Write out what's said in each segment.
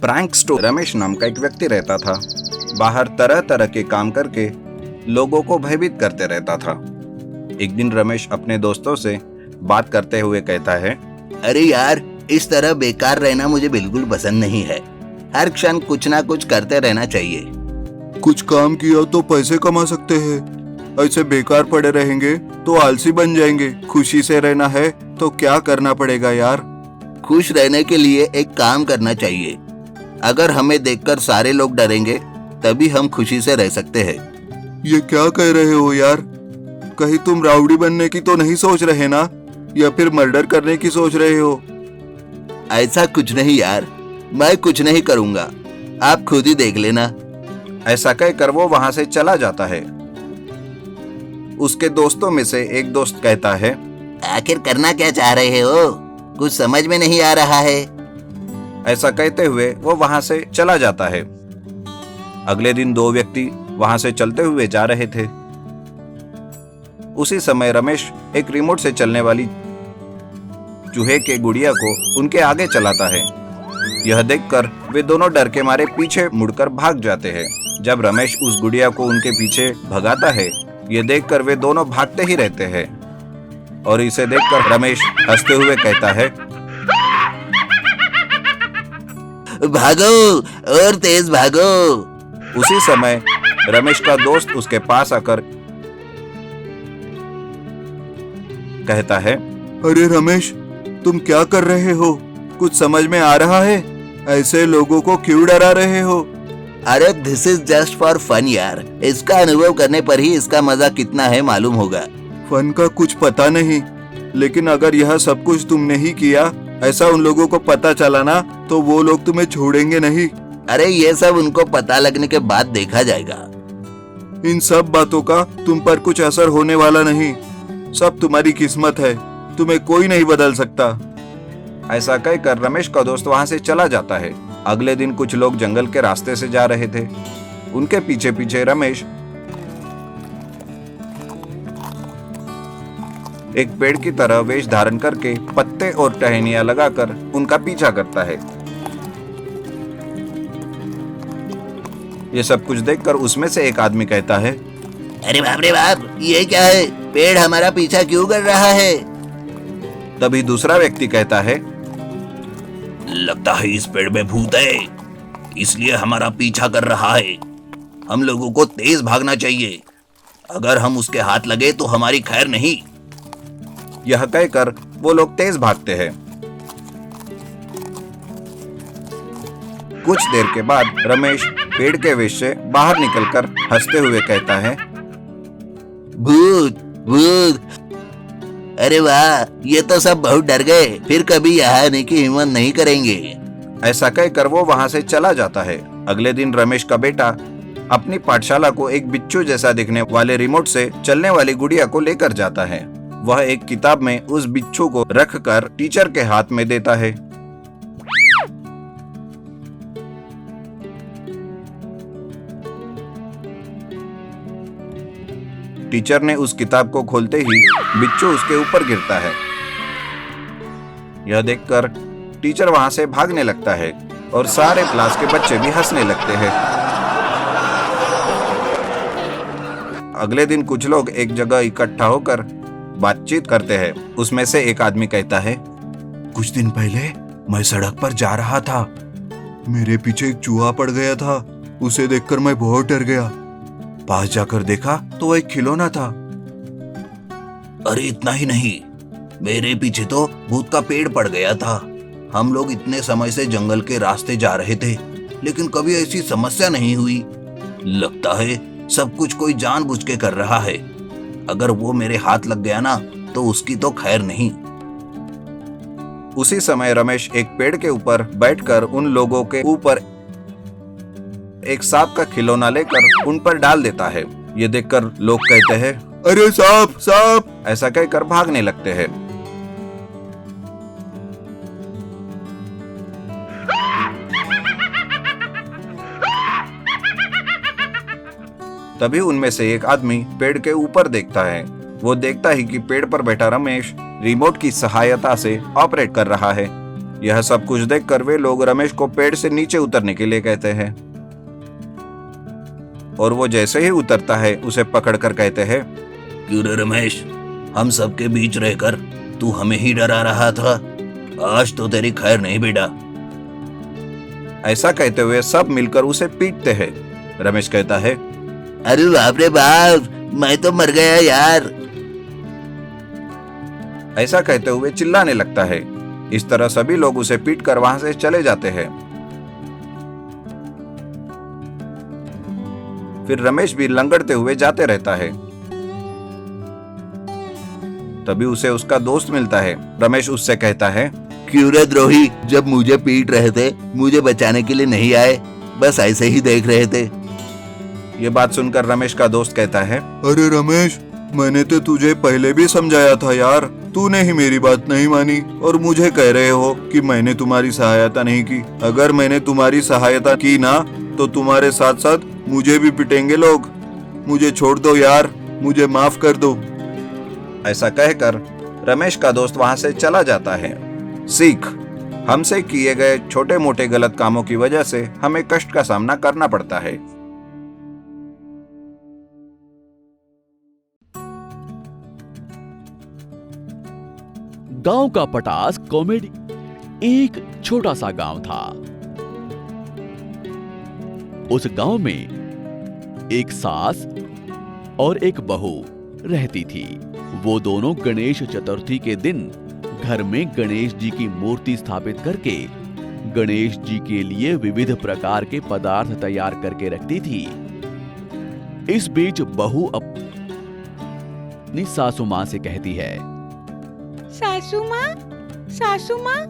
Prank store Ramesh नाम का एक व्यक्ति रहता था। बाहर तरह तरह के काम करके लोगों को भयभीत करते रहता था। एक दिन रमेश अपने दोस्तों से बात करते हुए कहता है, अरे यार, इस तरह बेकार रहना मुझे बिल्कुल पसंद नहीं है। हर क्षण कुछ ना कुछ करते रहना चाहिए। कुछ काम किया तो पैसे कमा सकते हैं, ऐसे बेकार पड़े रहेंगे तो आलसी बन जाएंगे। खुशी से रहना है तो क्या करना पड़ेगा यार? खुश रहने के लिए एक काम करना चाहिए। अगर हमें देखकर सारे लोग डरेंगे तभी हम खुशी से रह सकते हैं। ये क्या कह रहे हो यार? कहीं तुम राउडी बनने की तो नहीं सोच रहे ना, या फिर मर्डर करने की सोच रहे हो? ऐसा कुछ नहीं यार, मैं कुछ नहीं करूंगा, आप खुद ही देख लेना। ऐसा कहकर वो वहां से चला जाता है। उसके दोस्तों में से एक दोस्त कहता है, आखिर करना क्या चाह रहे हो? कुछ समझ में नहीं आ रहा है। ऐसा कहते हुए वो वहां से चला जाता है। अगले दिन दो व्यक्ति वहां से चलते हुए जा रहे थे। उसी समय रमेश एक रिमोट से चलने वाली चूहे के गुड़िया को उनके आगे चलाता है। यह देखकर वे दोनों डर के मारे पीछे मुड़कर भाग जाते हैं। जब रमेश उस गुड़िया को उनके पीछे भगाता है, ये देखकर वे दोनों भागते ही रहते हैं। और इसे देखकर रमेश हंसते हुए कहता है, भागो और तेज भागो। उसी समय रमेश का दोस्त उसके पास आकर कहता है, अरे रमेश, तुम क्या कर रहे हो? कुछ समझ में आ रहा है? ऐसे लोगों को क्यों डरा रहे हो? अरे this is just for fun यार। इसका अनुभव करने पर ही इसका मजा कितना है मालूम होगा। फन का कुछ पता नहीं, लेकिन अगर यह सब कुछ तुमने ही किया, ऐसा उन लोगों को पता चला ना, तो वो लोग तुम्हें छोड़ेंगे नहीं। अरे ये सब उनको पता लगने के बाद देखा जाएगा। इन सब बातों का तुम पर कुछ असर होने वाला नहीं। सब तुम्हारी किस्मत है, तुम्हें कोई नहीं बदल सकता। ऐसा कहकर रमेश का दोस्त वहां से चला जाता है। अगले दिन कुछ लोग जंगल के रास्ते से जा रहे थे। उनके पीछे पीछे रमेश एक पेड़ की तरह वेश धारण करके पत्ते और टहनियां लगाकर उनका पीछा करता है। ये सब कुछ देखकर उसमें से एक आदमी कहता है, अरे बाप रे बाप, ये क्या है? पेड़ हमारा पीछा क्यों कर रहा है? तभी दूसरा व्यक्ति कहता है, लगता है इस पेड़ में भूत है, इसलिए हमारा पीछा कर रहा है। हम लोगों को तेज भागना चाहिए। अगर हम उसके हाथ लगे तो हमारी खैर नहीं। यह कहकर वो लोग तेज भागते हैं। कुछ देर के बाद रमेश पेड़ के वेश से बाहर निकलकर हंसते हुए कहता है, भूत भूत। अरे वाह, ये तो सब बहुत डर गए, फिर कभी यहाँ आने की हिम्मत नहीं करेंगे। ऐसा कहकर वो वहां से चला जाता है। अगले दिन रमेश का बेटा अपनी पाठशाला को एक बिच्छू जैसा दिखने वाले रिमोट से चलने वाली गुड़िया को लेकर जाता है। वह एक किताब में उस बिच्छू को रखकर टीचर के हाथ में देता है। टीचर ने उस किताब को खोलते ही बिच्छू उसके ऊपर गिरता है। यह देखकर टीचर वहां से भागने लगता है और सारे क्लास के बच्चे भी हंसने लगते हैं। अगले दिन कुछ लोग एक जगह इकट्ठा होकर बातचीत करते हैं। उसमें से एक आदमी कहता है, कुछ दिन पहले मैं सड़क पर जा रहा था। मेरे पीछे एक चूहा पड़ गया था। उसे देखकर मैं बहुत डर गया। पास जाकर देखा तो वह एक खिलौना था। अरे इतना ही नहीं, मेरे पीछे तो भूत का पेड़ पड़ गया था। हम लोग इतने समय से जंगल के रास्ते जा रहे थे, लेकिन कभी ऐसी समस्या नहीं हुई। लगता है सब कुछ कोई जानबूझ के कर रहा है। अगर वो मेरे हाथ लग गया ना, तो उसकी तो खैर नहीं। उसी समय रमेश एक पेड़ के ऊपर बैठकर उन लोगों के ऊपर एक सांप का खिलौना लेकर उन पर डाल देता है। ये देखकर लोग कहते हैं, अरे सांप सांप। ऐसा कहकर भागने लगते हैं। तभी उनमें से एक आदमी पेड़ के ऊपर देखता है। वो देखता ही कि पेड़ पर बैठा रमेश रिमोट की सहायता से ऑपरेट कर रहा है। यह सब कुछ देखकर वे लोग रमेश को पेड़ से नीचे उतरने के लिए कहते हैं और वो जैसे ही उतरता है उसे पकड़कर कहते हैं, क्यों रे रमेश, हम सबके बीच रहकर तू हमें ही डरा रहा था। आज तो तेरी खैर नहीं बेटा। ऐसा कहते हुए सब मिलकर उसे पीटते हैं। रमेश कहता है, अरे बाप रे बाप, मैं तो मर गया यार। ऐसा कहते हुए चिल्लाने लगता है। इस तरह सभी लोग उसे पीटकर वहां से चले जाते हैं। फिर रमेश भी लंगड़ते हुए जाते रहता है। तभी उसे उसका दोस्त मिलता है। रमेश उससे कहता है, क्यों रे द्रोही, जब मुझे पीट रहे थे मुझे बचाने के लिए नहीं आए, बस ऐसे ही देख रहे थे। ये बात सुनकर रमेश का दोस्त कहता है, अरे रमेश, मैंने तो तुझे पहले भी समझाया था यार, तूने ही मेरी बात नहीं मानी और मुझे कह रहे हो कि मैंने तुम्हारी सहायता नहीं की। अगर मैंने तुम्हारी सहायता की ना तो तुम्हारे साथ साथ मुझे भी पिटेंगे लोग। मुझे छोड़ दो यार, मुझे माफ कर दो। ऐसा कहकर रमेश का दोस्त वहां से चला जाता है। सीख, हमसे किए गए छोटे मोटे गलत कामों की वजह से हमें कष्ट का सामना करना पड़ता है। गांव का पटास कॉमेडी। एक छोटा सा गांव था। उस गांव में एक सास और एक बहू रहती थी। वो दोनों गणेश चतुर्थी के दिन घर में गणेश जी की मूर्ति स्थापित करके गणेश जी के लिए विविध प्रकार के पदार्थ तैयार करके रखती थी। इस बीच बहू अपनी सासू मां से कहती है, सासू माँ,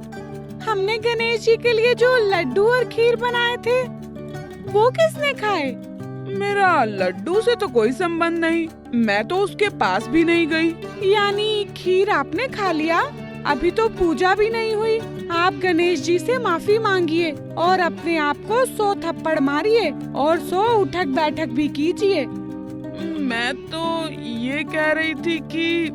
हमने गणेश जी के लिए जो लड्डू और खीर बनाए थे वो किसने खाए? मेरा लड्डू से तो कोई संबंध नहीं, मैं तो उसके पास भी नहीं गई। यानी खीर आपने खा लिया? अभी तो पूजा भी नहीं हुई। आप गणेश जी से माफी मांगिए और अपने आप को 100 थप्पड़ मारिए और 100 उठक बैठक भी कीजिए। मैं तो ये कह रही थी कि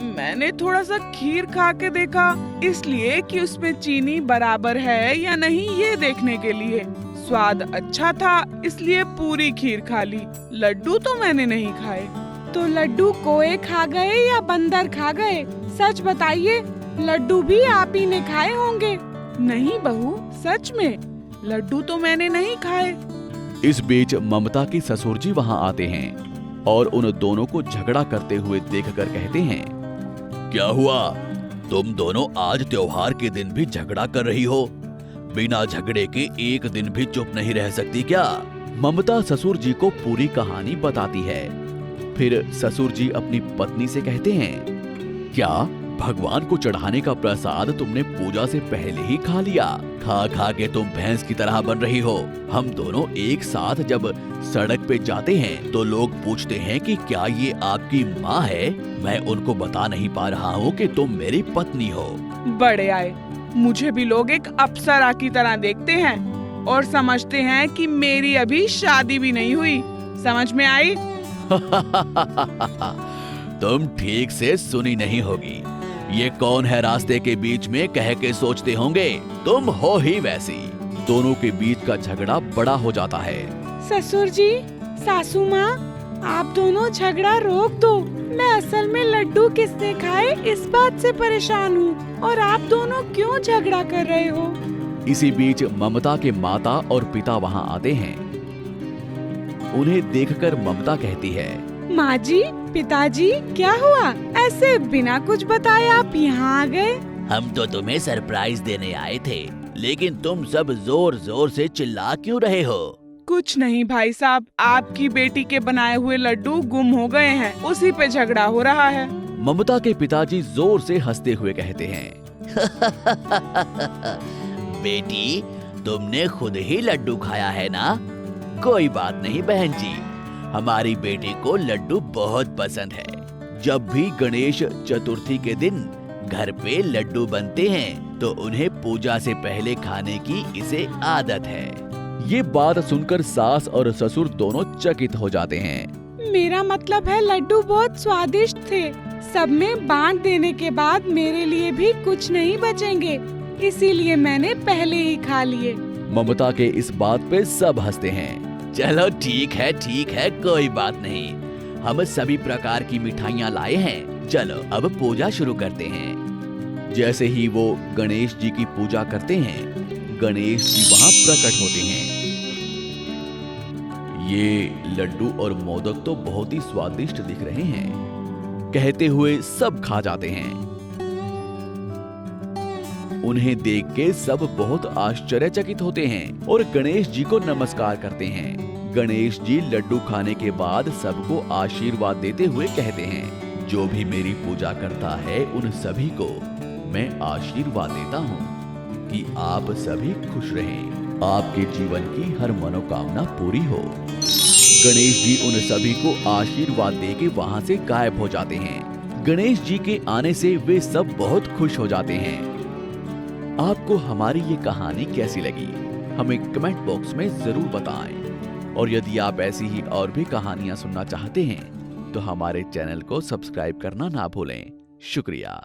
मैंने थोड़ा सा खीर खा के देखा, इसलिए कि उसमें चीनी बराबर है या नहीं ये देखने के लिए। स्वाद अच्छा था इसलिए पूरी खीर खा ली, लड्डू तो मैंने नहीं खाए। तो लड्डू कोए खा गए या बंदर खा गए? सच बताइए, लड्डू भी आप ही ने खाए होंगे। नहीं बहू, सच में लड्डू तो मैंने नहीं खाए। इस बीच ममता के ससुर जी वहां आते हैं और उन दोनों को झगड़ा करते हुए देखकर कहते हैं, क्या हुआ? तुम दोनों आज त्योहार के दिन भी झगड़ा कर रही हो? बिना झगड़े के एक दिन भी चुप नहीं रह सकती क्या? ममता ससुर जी को पूरी कहानी बताती है। फिर ससुर जी अपनी पत्नी से कहते हैं, क्या भगवान को चढ़ाने का प्रसाद तुमने पूजा से पहले ही खा लिया? खा खा के तुम भैंस की तरह बन रही हो। हम दोनों एक साथ जब सड़क पे जाते हैं तो लोग पूछते हैं कि क्या ये आपकी माँ है? मैं उनको बता नहीं पा रहा हूँ कि तुम मेरी पत्नी हो। बड़े आए, मुझे भी लोग एक अप्सरा की तरह देखते हैं और समझते हैं कि मेरी अभी शादी भी नहीं हुई। समझ में आई? तुम ठीक से सुनी नहीं होगी। ये कौन है रास्ते के बीच में कह के सोचते होंगे, तुम हो ही वैसी। दोनों के बीच का झगड़ा बड़ा हो जाता है। ससुर जी, सासू माँ, आप दोनों झगड़ा रोक दो। मैं असल में लड्डू किसने खाए इस बात से परेशान हूँ और आप दोनों क्यों झगड़ा कर रहे हो? इसी बीच ममता के माता और पिता वहाँ आते हैं। उन्हें देखकर ममता कहती है, माँ जी, पिताजी, क्या हुआ? ऐसे बिना कुछ बताए आप यहाँ आ गए? हम तो तुम्हें सरप्राइज देने आए थे, लेकिन तुम सब जोर जोर से चिल्ला क्यों रहे हो? कुछ नहीं भाई साहब, आपकी बेटी के बनाए हुए लड्डू गुम हो गए हैं, उसी पे झगड़ा हो रहा है। ममता के पिताजी जोर से हंसते हुए कहते हैं, बेटी, तुमने खुद ही लड्डू खाया है ना? कोई बात नहीं बहन जी, हमारी बेटी को लड्डू बहुत पसंद है। जब भी गणेश चतुर्थी के दिन घर पे लड्डू बनते हैं तो उन्हें पूजा से पहले खाने की इसे आदत है। ये बात सुनकर सास और ससुर दोनों चकित हो जाते हैं। मेरा मतलब है लड्डू बहुत स्वादिष्ट थे। सब में बांट देने के बाद मेरे लिए भी कुछ नहीं बचेंगे। इसीलिए मैंने पहले ही खा लिए। ममता के इस बात पे सब हंसते हैं। चलो ठीक है, कोई बात नहीं। हम सभी प्रकार की मिठाइयाँ लाए हैं। चलो अब पूजा शुरू करते हैं। जैसे ही वो गणेश जी की पूजा करते हैं, गणेश जी वहाँ प्रकट होते हैं। ये लड्डू और मोदक तो बहुत ही स्वादिष्ट दिख रहे हैं, कहते हुए सब खा जाते हैं। उन्हें देख के सब बहुत आश्चर्यचकित होते हैं और गणेश जी को नमस्कार करते हैं। गणेश जी लड्डू खाने के बाद सबको आशीर्वाद देते हुए कहते हैं, जो भी मेरी पूजा करता है उन सभी को मैं आशीर्वाद देता हूँ कि आप सभी खुश रहें, आपके जीवन की हर मनोकामना पूरी हो। गणेश जी उन सभी को आशीर्वाद देके वहाँ से गायब हो जाते हैं। गणेश जी के आने से वे सब बहुत खुश हो जाते हैं। आपको हमारी ये कहानी कैसी लगी, हमें कमेंट बॉक्स में जरूर बताएं। और यदि आप ऐसी ही और भी कहानियां सुनना चाहते हैं तो हमारे चैनल को सब्सक्राइब करना ना भूलें। शुक्रिया।